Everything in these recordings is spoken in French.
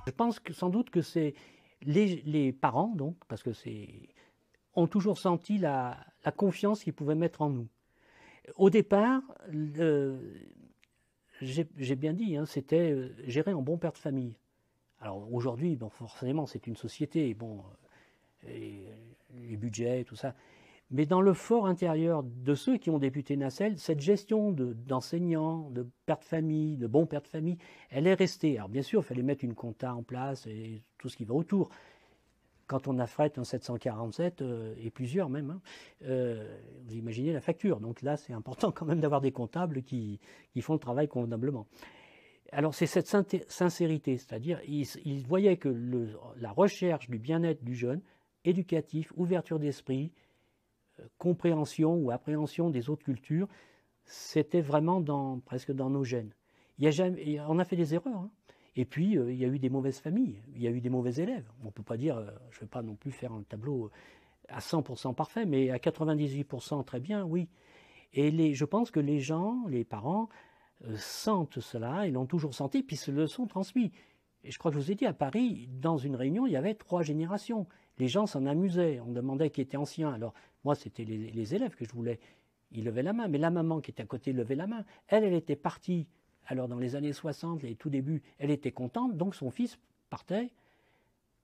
Je pense que sans doute que c'est les parents, donc, parce que ont toujours senti la confiance qu'ils pouvaient mettre en nous. Au départ, j'ai bien dit, hein, c'était gérer un bon père de famille. Alors aujourd'hui, bon, forcément, c'est une société, bon, les budgets, tout ça. Mais dans le fort intérieur de ceux qui ont débuté Nacelle, cette gestion d'enseignants, de père de famille, de bons pères de famille, elle est restée. Alors bien sûr, il fallait mettre une compta en place et tout ce qui va autour. Quand on affrète un 747, et plusieurs même, hein, vous imaginez la facture. Donc là, c'est important quand même d'avoir des comptables qui font le travail convenablement. Alors c'est cette sincérité, c'est-à-dire ils voyaient que la recherche du bien-être du jeune, éducatif, ouverture d'esprit, compréhension ou appréhension des autres cultures, c'était vraiment presque dans nos gènes. On a fait des erreurs, hein. Et puis, il y a eu des mauvaises familles, il y a eu des mauvais élèves. On ne peut pas dire, je ne vais pas non plus faire un tableau à 100% parfait, mais à 98% très bien, oui. Et je pense que les gens, les parents, sentent cela, ils l'ont toujours senti, puis se le sont transmis. Et je crois que je vous ai dit, à Paris, dans une réunion, il y avait 3 générations. Les gens s'en amusaient, on demandait qui était ancien. Alors, moi, c'était les élèves que je voulais. Ils levaient la main, mais la maman qui était à côté levait la main. Elle était partie. Alors, dans les années 60, les tout débuts, elle était contente, donc son fils partait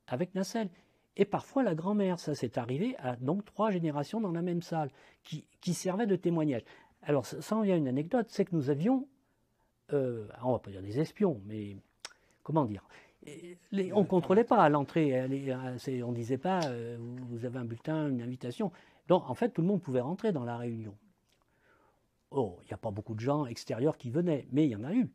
avec Nacelle. Et parfois, la grand-mère, ça s'est arrivé à donc 3 générations dans la même salle, qui servaient de témoignage. Alors, ça en vient une anecdote, c'est que nous avions, on va pas dire des espions, mais comment dire, on ne contrôlait pas à l'entrée, on ne disait pas vous avez un bulletin, une invitation. Donc en fait tout le monde pouvait rentrer dans la réunion. Oh, il n'y a pas beaucoup de gens extérieurs qui venaient, mais il y en a eu.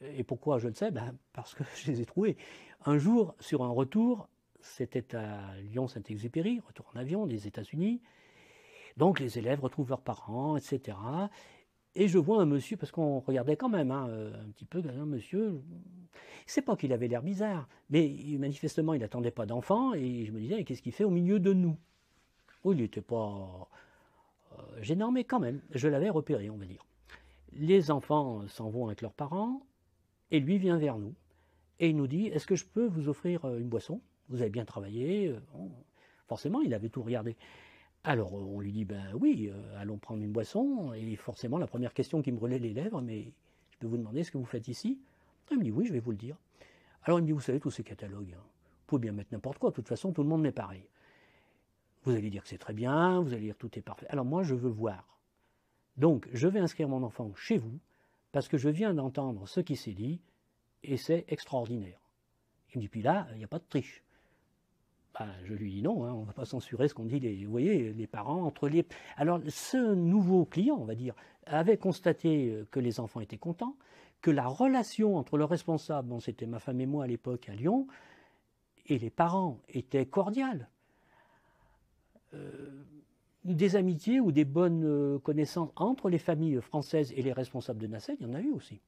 Et pourquoi je le sais? Parce que je les ai trouvés. Un jour, sur un retour, c'était à Lyon-Saint-Exupéry, retour en avion des États-Unis. Donc les élèves retrouvent leurs parents, etc. Et je vois un monsieur, parce qu'on regardait quand même un petit peu, un monsieur, c'est pas qu'il avait l'air bizarre, mais manifestement il n'attendait pas d'enfant, et je me disais, qu'est-ce qu'il fait au milieu de nous? Oh, il n'était pas gênant, mais quand même, je l'avais repéré, on va dire. Les enfants s'en vont avec leurs parents, et lui vient vers nous, et il nous dit, est-ce que je peux vous offrir une boisson? Vous avez bien travaillé. Bon, forcément, il avait tout regardé. Alors on lui dit, ben oui, allons prendre une boisson, et forcément la première question qui me brûlait les lèvres, mais je peux vous demander ce que vous faites ici? Il me dit, oui, je vais vous le dire. Alors il me dit, vous savez, tous ces catalogues, hein, vous pouvez bien mettre n'importe quoi, de toute façon tout le monde n'est pareil. Vous allez dire que c'est très bien, vous allez dire que tout est parfait. Alors moi je veux voir. Donc je vais inscrire mon enfant chez vous, parce que je viens d'entendre ce qui s'est dit, et c'est extraordinaire. Il me dit, puis là, il n'y a pas de triche. Je lui dis non, hein, on ne va pas censurer ce qu'on dit, vous voyez, les parents, entre les... Alors, ce nouveau client, on va dire, avait constaté que les enfants étaient contents, que la relation entre le responsable, bon, c'était ma femme et moi à l'époque à Lyon, et les parents était cordiale. Des amitiés ou des bonnes connaissances entre les familles françaises et les responsables de Nacelle, il y en a eu aussi.